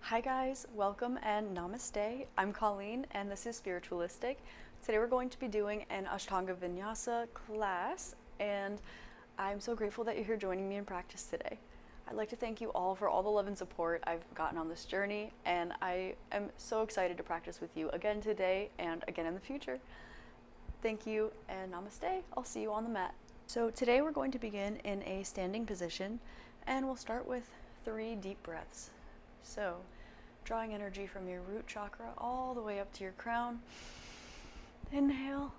Hi guys, welcome and namaste. I'm Colleen and this is Spiritualistic. Today we're going to be doing an Ashtanga Vinyasa class and I'm so grateful that you're here joining me in practice today. I'd like to thank you all for all the love and support I've gotten on this journey, and I am so excited to practice with you again today and again in the future. Thank you and namaste. I'll see you on the mat. So today we're going to begin in a standing position and we'll start with 3 deep breaths. So drawing energy from your root chakra all the way up to your crown. Inhale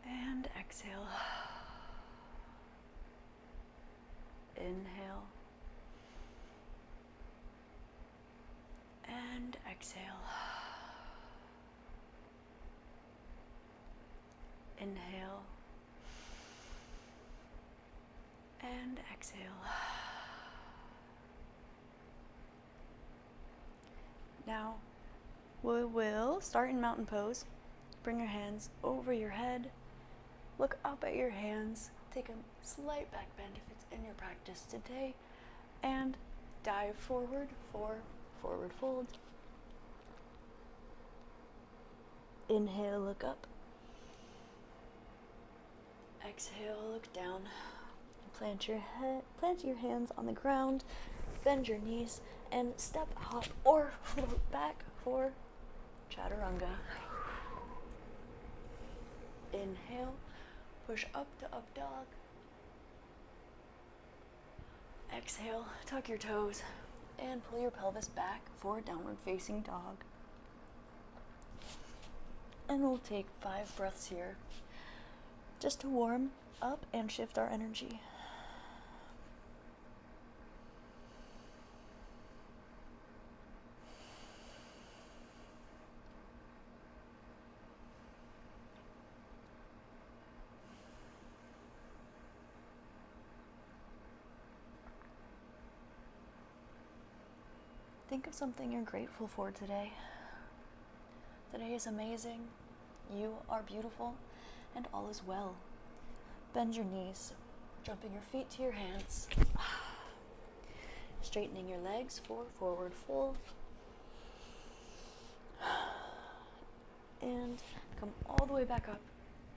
and exhale. Inhale and exhale. Inhale and exhale. Now we will start in mountain pose. Bring your hands over your head. Look up at your hands. Take a slight back bend if it's in your practice today. And dive forward for forward fold. Inhale, look up. Exhale, look down. Plant your hands on the ground. Bend your knees and step, hop, or float back for Chaturanga. Inhale, push up to up dog. Exhale, tuck your toes and pull your pelvis back for downward facing dog. And we'll take 5 breaths here just to warm up and shift our energy. Think of something you're grateful for today. Today is amazing. You are beautiful and all is well. Bend your knees, jumping your feet to your hands. Straightening your legs for forward fold. And come all the way back up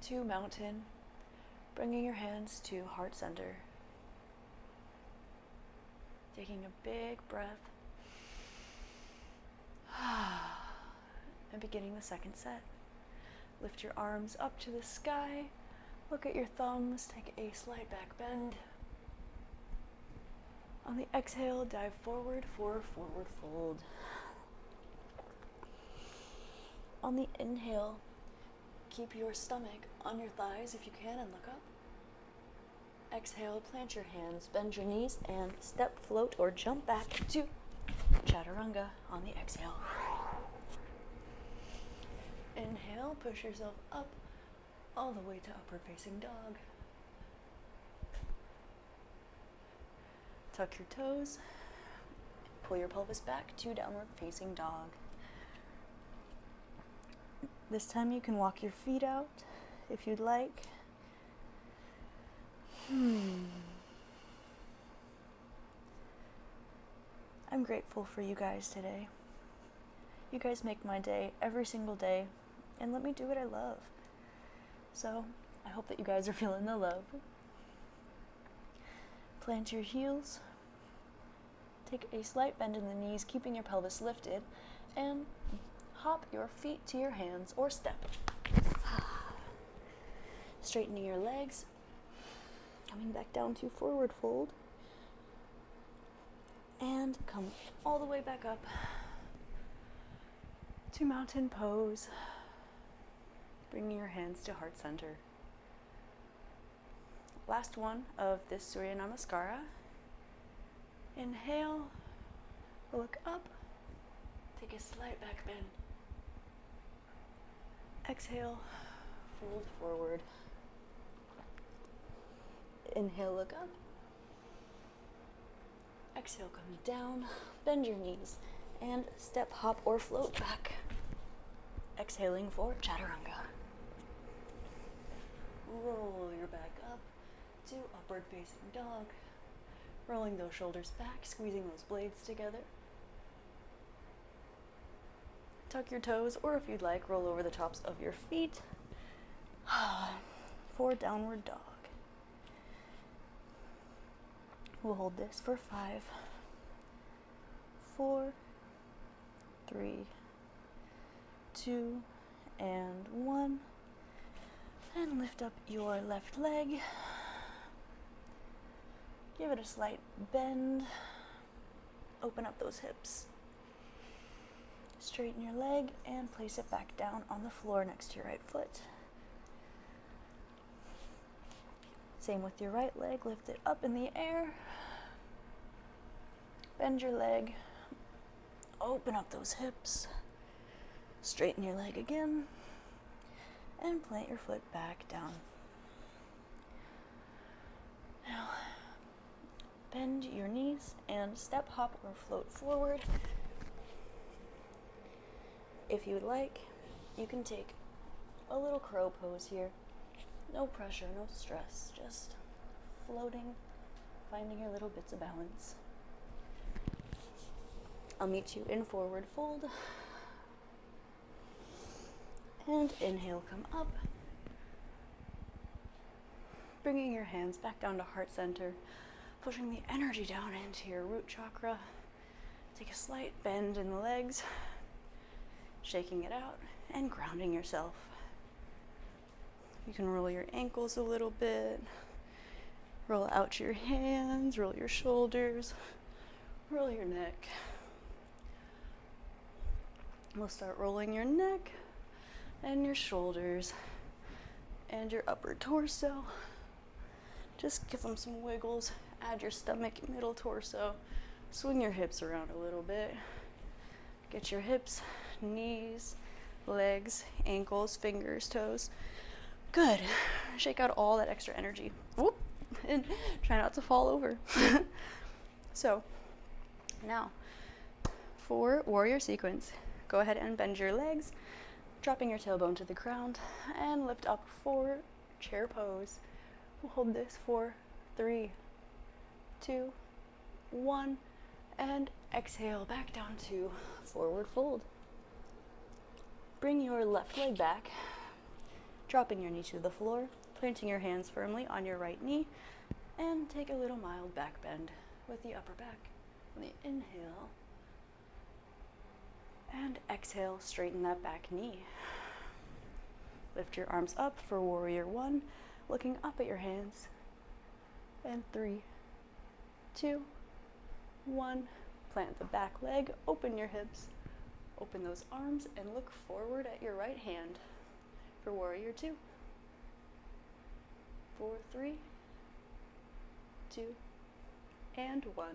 to mountain, bringing your hands to heart center. Taking a big breath. And beginning the second set. Lift your arms up to the sky. Look at your thumbs. Take a slight back bend. On the exhale, dive forward for forward fold. On the inhale, keep your stomach on your thighs if you can and look up. Exhale, plant your hands, bend your knees, and step, float, or jump back to Chaturanga on the exhale. Inhale, push yourself up all the way to upward facing dog. Tuck your toes, pull your pelvis back to downward facing dog. This time you can walk your feet out if you'd like. I'm grateful for you guys today. You guys make my day every single day and let me do what I love. So I hope that you guys are feeling the love. Plant your heels. Take a slight bend in the knees, keeping your pelvis lifted, and hop your feet to your hands or step. Straightening your legs. Coming back down to forward fold. And come all the way back up to mountain pose. Bringing your hands to heart center. Last one of this Surya Namaskara. Inhale, look up, take a slight back bend. Exhale, fold forward. Inhale, look up. Exhale, come down, bend your knees, and step, hop, or float back. Exhaling for Chaturanga. Roll your back up to upward facing dog. Rolling those shoulders back, squeezing those blades together. tuck your toes, or if you'd like, roll over the tops of your feet for downward dog. We'll hold this for 5, 4, 3, 2, and 1. And lift up your left leg. Give it a slight bend. Open up those hips. Straighten your leg and place it back down on the floor next to your right foot. Same with your right leg. Lift it up in the air. Bend your leg. Open up those hips. Straighten your leg again. And plant your foot back down. Now, bend your knees and step, hop, or float forward. If you would like, you can take a little crow pose here. No pressure, no stress, just floating, finding your little bits of balance. I'll meet you in forward fold. And inhale, come up. Bringing your hands back down to heart center, pushing the energy down into your root chakra. Take a slight bend in the legs, shaking it out, and grounding yourself. You can roll your ankles a little bit, roll out your hands, roll your shoulders, roll your neck. We'll start rolling your neck and your shoulders and your upper torso. Just give them some wiggles. Add your stomach, middle torso. Swing your hips around a little bit. Get your hips, knees, legs, ankles, fingers, toes. Good. Shake out all that extra energy. Whoop. And try not to fall over. So, now, for warrior sequence, go ahead and bend your legs, dropping your tailbone to the ground, and lift up for chair pose. We'll hold this for 3, 2, 1, and exhale back down to forward fold. Bring your left leg back, dropping your knee to the floor, planting your hands firmly on your right knee, and take a little mild back bend with the upper back. On the inhale, and exhale, straighten that back knee. Lift your arms up for warrior 1, looking up at your hands. And 3, 2, 1. Plant the back leg, open your hips, open those arms, and look forward at your right hand for warrior 2. 4, 3, 2, and 1.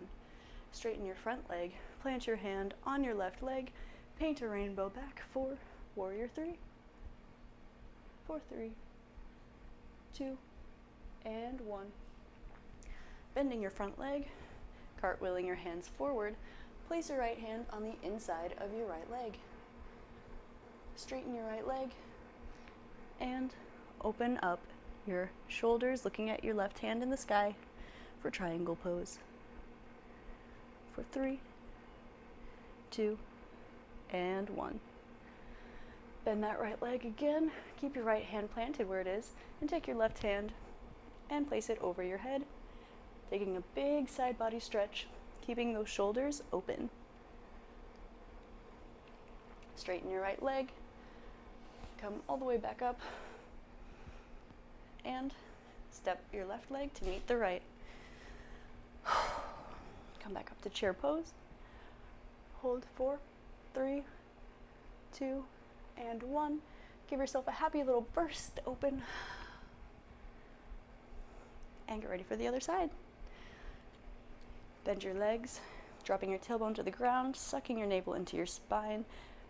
Straighten your front leg, plant your hand on your left leg, paint a rainbow back for warrior 3. 4, 3, 2, and 1. Bending your front leg, cartwheeling your hands forward, place your right hand on the inside of your right leg. Straighten your right leg and open up your shoulders, looking at your left hand in the sky for triangle pose. For 3, 2, and 1. Bend that right leg again. Keep your right hand planted where it is, and take your left hand and place it over your head, taking a big side body stretch, keeping those shoulders open. Straighten your right leg, come all the way back up, and step your left leg to meet the right. Come back up to chair pose. Hold 4, 3, 2, and 1. Give yourself a happy little burst open. And get ready for the other side. Bend your legs, dropping your tailbone to the ground, sucking your navel into your spine,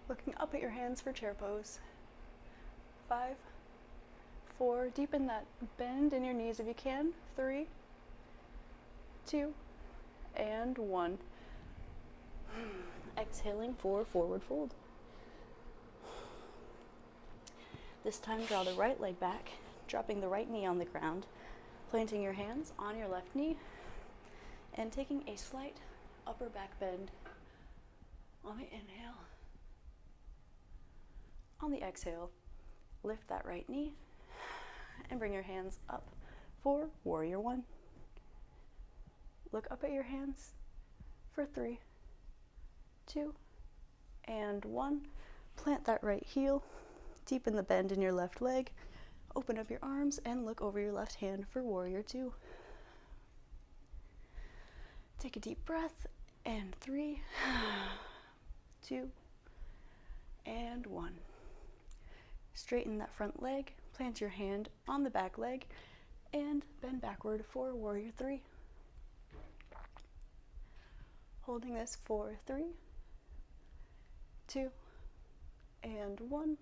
looking up at your hands for chair pose. 5, 4, deepen that bend in your knees if you can. 3, 2, and 1. Exhaling for forward fold. This time, draw the right leg back, dropping the right knee on the ground, planting your hands on your left knee, and taking a slight upper back bend on the inhale. On the exhale, lift that right knee and bring your hands up for warrior one. Look up at your hands for 3, 2, and 1. Plant that right heel, deepen the bend in your left leg, open up your arms and look over your left hand for warrior two. Take a deep breath, and 3, 2, and 1. Straighten that front leg, plant your hand on the back leg, and bend backward for warrior 3. Holding this for 3, 2, and 1.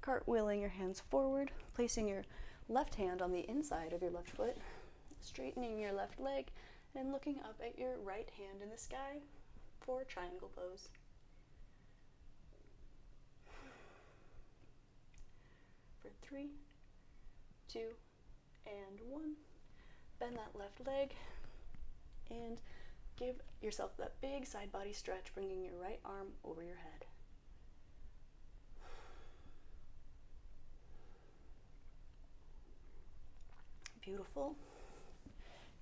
Cartwheeling your hands forward, placing your left hand on the inside of your left foot, straightening your left leg, and looking up at your right hand in the sky for triangle pose. For 3, 2, and 1. Bend that left leg and give yourself that big side body stretch, bringing your right arm over your head. Beautiful.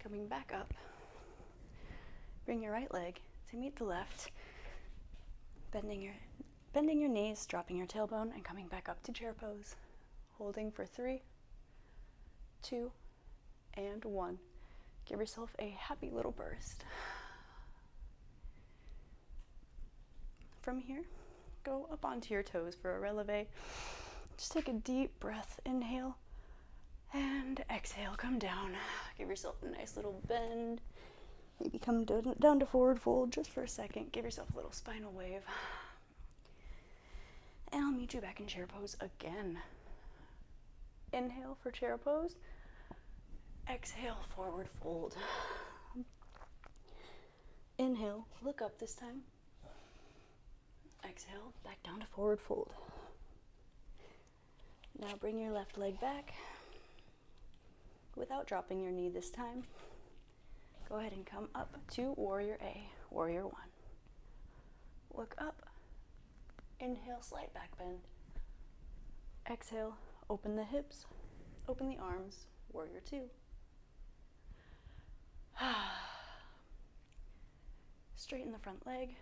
Coming back up. Bring your right leg to meet the left, bending your knees, dropping your tailbone, and coming back up to chair pose. Holding for 3, 2, and 1. Give yourself a happy little burst. From here, go up onto your toes for a releve. Just take a deep breath, inhale, and exhale, come down. Give yourself a nice little bend. Maybe come down to forward fold just for a second. Give yourself a little spinal wave. And I'll meet you back in chair pose again. Inhale for chair pose. Exhale, forward fold. Inhale, look up this time. Exhale, back down to forward fold. Now bring your left leg back without dropping your knee this time. Go ahead and come up to warrior A, warrior one. Look up. Inhale, slight back bend. Exhale, open the hips, open the arms, warrior two. Straighten the front leg,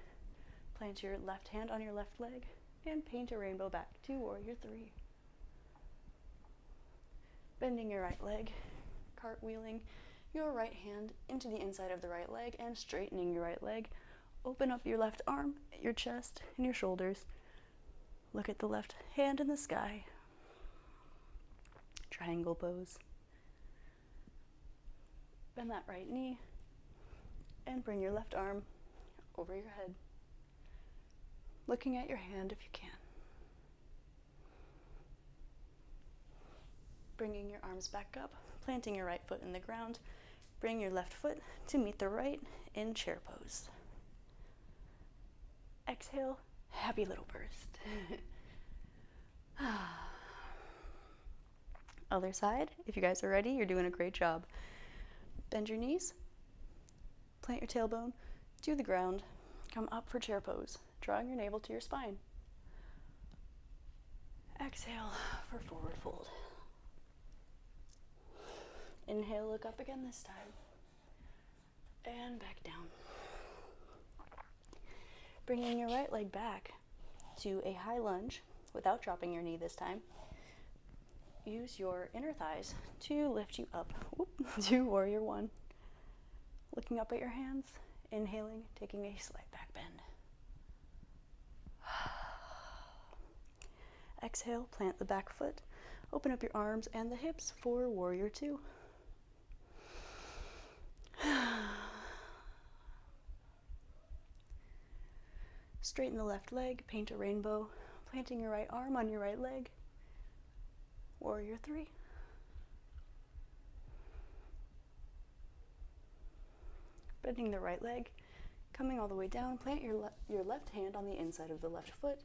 plant your left hand on your left leg, and paint a rainbow back to warrior three. Bending your right leg, cartwheeling your right hand into the inside of the right leg and straightening your right leg. Open up your left arm, your chest, and your shoulders. Look at the left hand in the sky. Triangle pose. Bend that right knee and bring your left arm over your head, looking at your hand if you can. Bringing your arms back up, planting your right foot in the ground. Bring your left foot to meet the right in chair pose. Exhale, happy little burst. Other side, if you guys are ready, you're doing a great job. Bend your knees, plant your tailbone to the ground, come up for chair pose, drawing your navel to your spine. Exhale for forward fold. Inhale, look up again this time, and back down. Bringing your right leg back to a high lunge without dropping your knee this time. Use your inner thighs to lift you up to warrior one. Looking up at your hands, inhaling, taking a slight back bend. Exhale, plant the back foot, open up your arms and the hips for warrior two. Straighten the left leg, paint a rainbow, planting your right arm on your right leg. Warrior three. Bending the right leg, coming all the way down, plant your left hand on the inside of the left foot,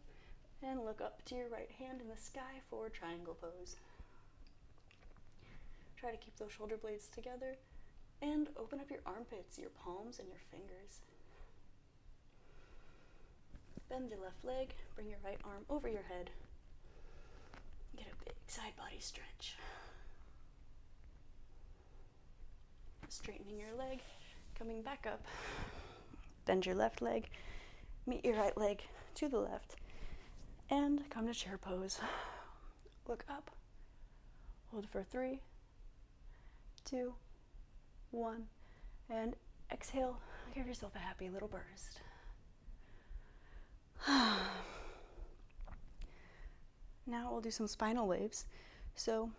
and look up to your right hand in the sky for triangle pose. Try to keep those shoulder blades together, and open up your armpits, your palms, and your fingers. Bend your left leg, bring your right arm over your head. Get a big side body stretch. Straightening your leg, coming back up. Bend your left leg, meet your right leg to the left, and come to chair pose. Look up, hold for 3, 2, 1, and exhale. Give yourself a happy little burst. Now we'll do some spinal waves. So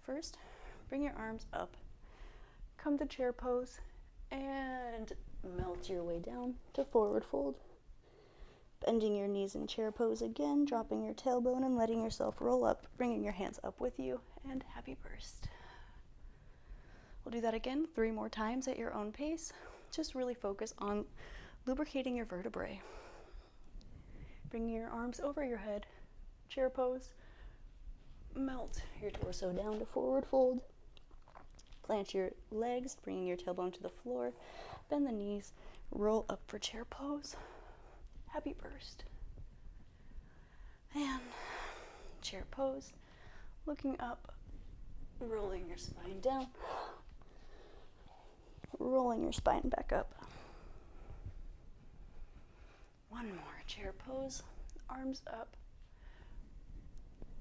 first, bring your arms up, come to chair pose, and melt your way down to forward fold. Bending your knees in chair pose again, dropping your tailbone and letting yourself roll up, bringing your hands up with you, and happy burst. We'll do that again 3 more times at your own pace. Just really focus on lubricating your vertebrae. Bringing your arms over your head, chair pose, melt your torso down to forward fold. Plant your legs, bringing your tailbone to the floor, bend the knees, roll up for chair pose, happy burst. And chair pose, looking up, rolling your spine down, rolling your spine back up. One more, chair pose, arms up,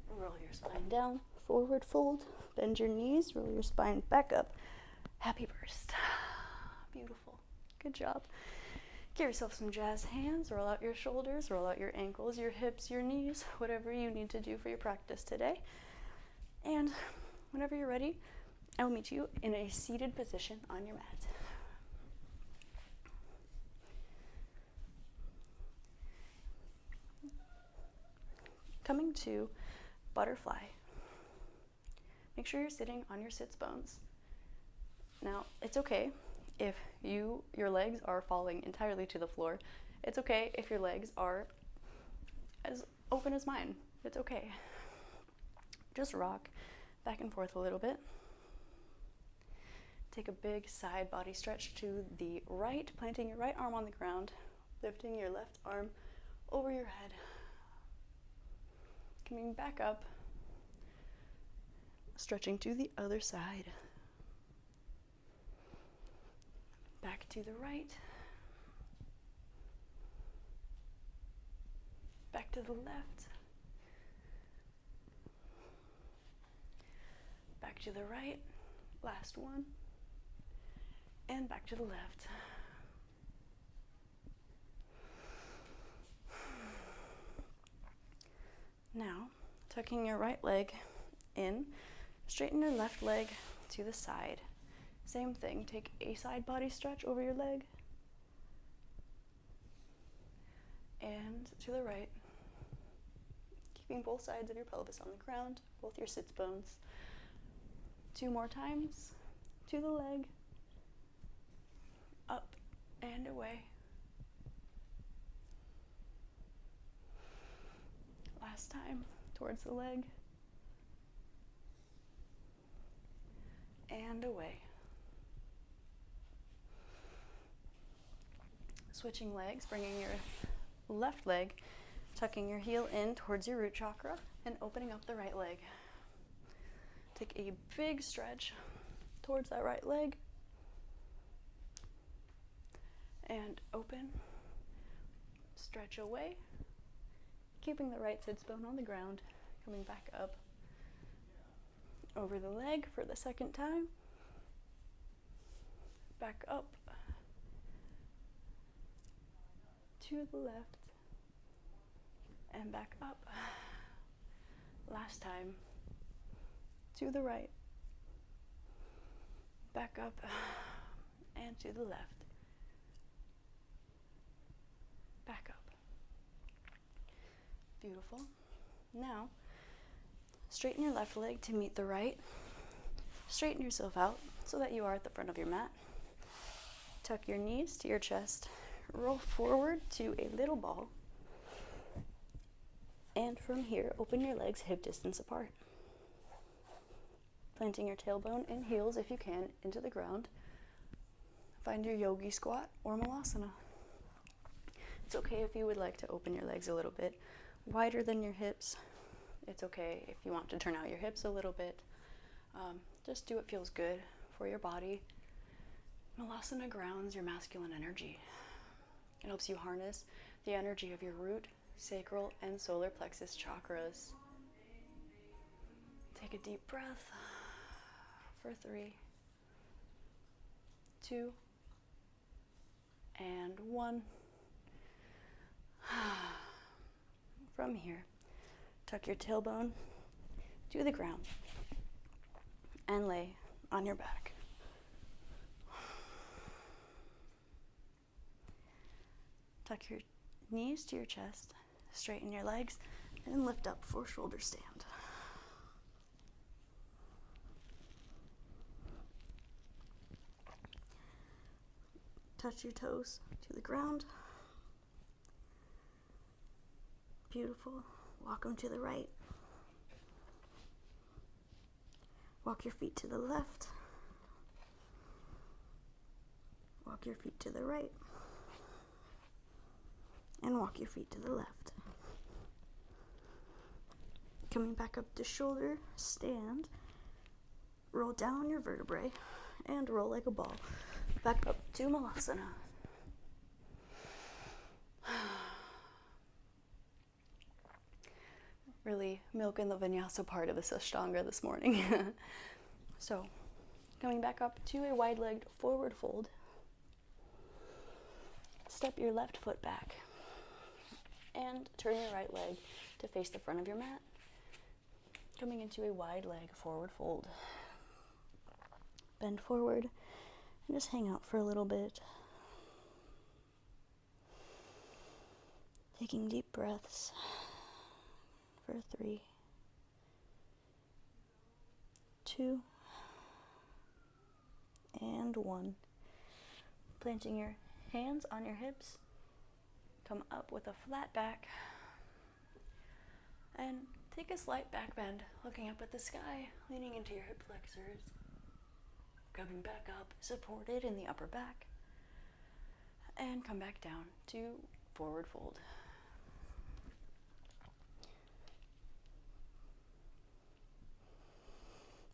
roll your spine down, forward fold, bend your knees, roll your spine back up, happy burst. Beautiful, good job. Give yourself some jazz hands, roll out your shoulders, roll out your ankles, your hips, your knees, whatever you need to do for your practice today. And whenever you're ready, I will meet you in a seated position on your mat. Coming to butterfly. Make sure you're sitting on your sits bones. Now, it's okay if your legs are falling entirely to the floor. It's okay if your legs are as open as mine. It's okay. Just rock back and forth a little bit. Take a big side body stretch to the right, planting your right arm on the ground, lifting your left arm over your head. Coming back up, stretching to the other side. Back to the right. Back to the left. Back to the right. Last one. And back to the left. Now, tucking your right leg in, straighten your left leg to the side. Same thing, take a side body stretch over your leg and to the right, keeping both sides of your pelvis on the ground, both your sits bones. 2 more times, to the leg, up and away. Last time, towards the leg, and away. Switching legs, bringing your left leg, tucking your heel in towards your root chakra, and opening up the right leg. Take a big stretch towards that right leg, and open, stretch away, keeping the right sits bone on the ground, coming back up over the leg for the second time, back up, to the left, and back up. Last time, to the right, back up, and to the left, back up. Beautiful. Now, straighten your left leg to meet the right. Straighten yourself out so that you are at the front of your mat. Tuck your knees to your chest. Roll forward to a little ball. And from here, open your legs hip distance apart. Planting your tailbone and heels, if you can, into the ground. Find your yogi squat or malasana. It's okay if you would like to open your legs a little bit wider than your hips. It's okay if you want to turn out your hips a little bit. Just do what feels good for your body. Malasana grounds your masculine energy. It helps you harness the energy of your root, sacral, and solar plexus chakras. Take a deep breath for 3, 2, and 1. From here, tuck your tailbone to the ground and lay on your back. Tuck your knees to your chest, straighten your legs, and lift up for shoulder stand. Touch your toes to the ground. Beautiful. Walk them to the right. Walk your feet to the left. Walk your feet to the right. And walk your feet to the left. Coming back up to shoulder stand. Roll down your vertebrae and roll like a ball. Back up to Malasana. Really milking the Vinyasa part of this Ashtanga this morning. So, coming back up to a wide-legged forward fold. Step your left foot back and turn your right leg to face the front of your mat. Coming into a wide leg forward fold. Bend forward and just hang out for a little bit. Taking deep breaths for 3, 2, and 1. Planting your hands on your hips. Come up with a flat back. And take a slight back bend, looking up at the sky, leaning into your hip flexors. Coming back up, supported in the upper back. And come back down to forward fold.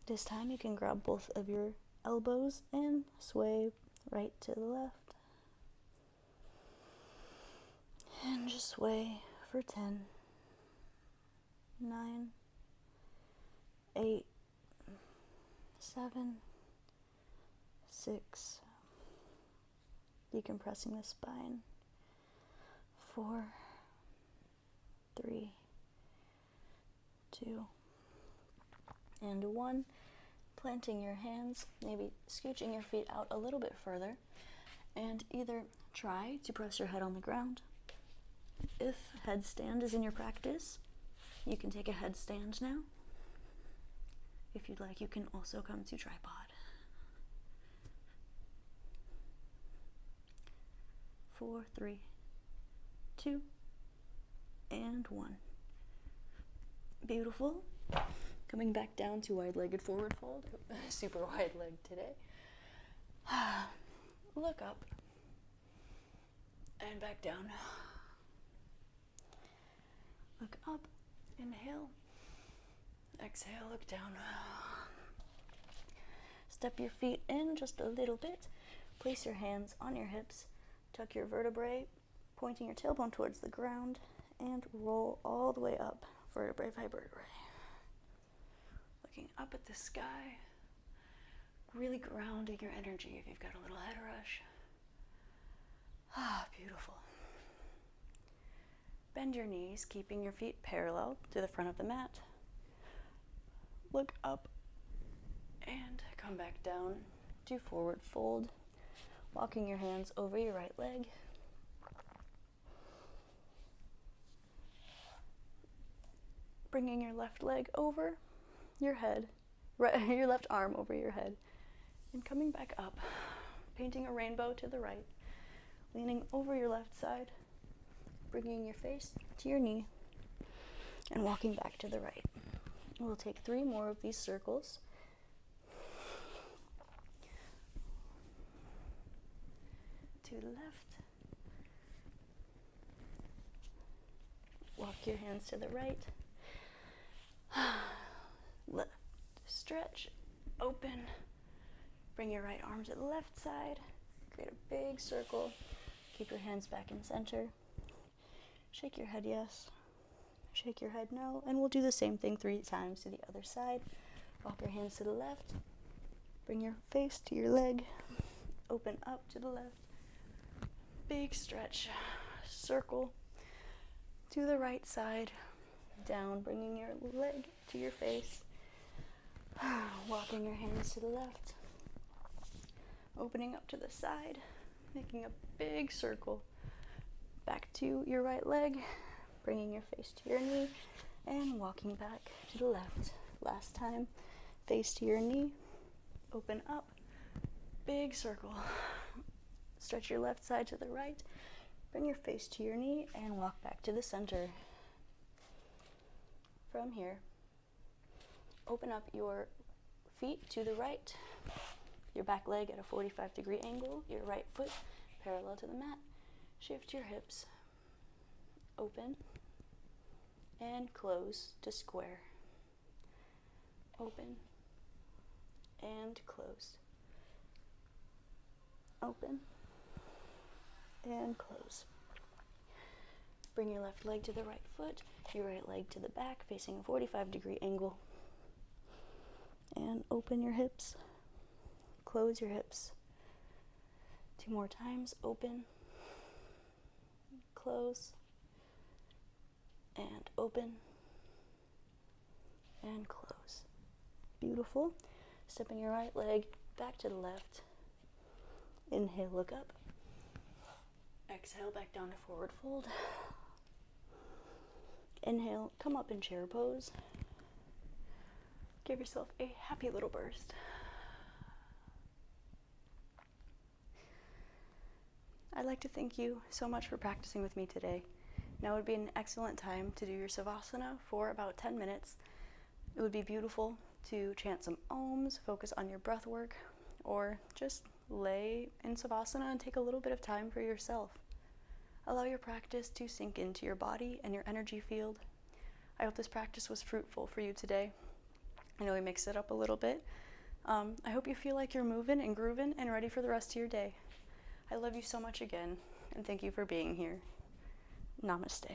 This time you can grab both of your elbows and sway right to the left. And just sway for 10, 9, 8, 7, 6. Decompressing the spine. 4, 3, 2, and 1. Planting your hands, maybe scooching your feet out a little bit further, and either try to press your head on the ground. If headstand is in your practice, you can take a headstand now. If you'd like, you can also come to tripod. 4, 3, 2, and 1. Beautiful. Coming back down to wide-legged forward fold. Super wide leg today. Look up and back down. Look up, inhale, exhale, look down. Step your feet in just a little bit. Place your hands on your hips. Tuck your vertebrae, pointing your tailbone towards the ground, and roll all the way up, vertebrae by vertebrae. Looking up at the sky, really grounding your energy if you've got a little head rush. Beautiful. Bend your knees, keeping your feet parallel to the front of the mat. Look up and come back down to forward fold, walking your hands over your right leg. Bringing your left leg over your head, your left arm over your head, and coming back up, painting a rainbow to the right, leaning over your left side, bringing your face to your knee, and walking back to the right. We'll take 3 more of these circles. To the left, Walk your hands to the right. Left. Stretch. Open. Bring your right arm to the left side. Create a big circle. Keep your hands back in center. Shake your head yes. Shake your head no. And we'll do the same thing 3 times to the other side. Walk your hands to the left. Bring your face to your leg. Open up to the left. Big stretch. Circle to the right side. Down, bringing your leg to your face. Walking your hands to the left. Opening up to the side. Making a big circle. Back to your right leg. Bringing your face to your knee. And walking back to the left. Last time. Face to your knee. Open up. Big circle. Stretch your left side to the right. Bring your face to your knee and walk back to the center. From here, open up your feet to the right, your back leg at a 45-degree angle, your right foot parallel to the mat. Shift your hips, open, and close to square. Open, and close. Open, and close. Bring your left leg to the right foot, your right leg to the back, facing a 45-degree angle. And open your hips, close your hips. 2 more times, open, close, and open, and close. Beautiful. Stepping your right leg back to the left. Inhale, look up. Exhale, back down to forward fold. Inhale, come up in chair pose. Give yourself a happy little burst. I'd like to thank you so much for practicing with me today. Now would be an excellent time to do your Savasana for about 10 minutes. It would be beautiful to chant some Oms, focus on your breath work, or just lay in Savasana and take a little bit of time for yourself. Allow your practice to sink into your body and your energy field. I hope this practice was fruitful for you today. I know we mixed it up a little bit. I hope you feel like you're moving and grooving and ready for the rest of your day. I love you so much again, and thank you for being here. Namaste.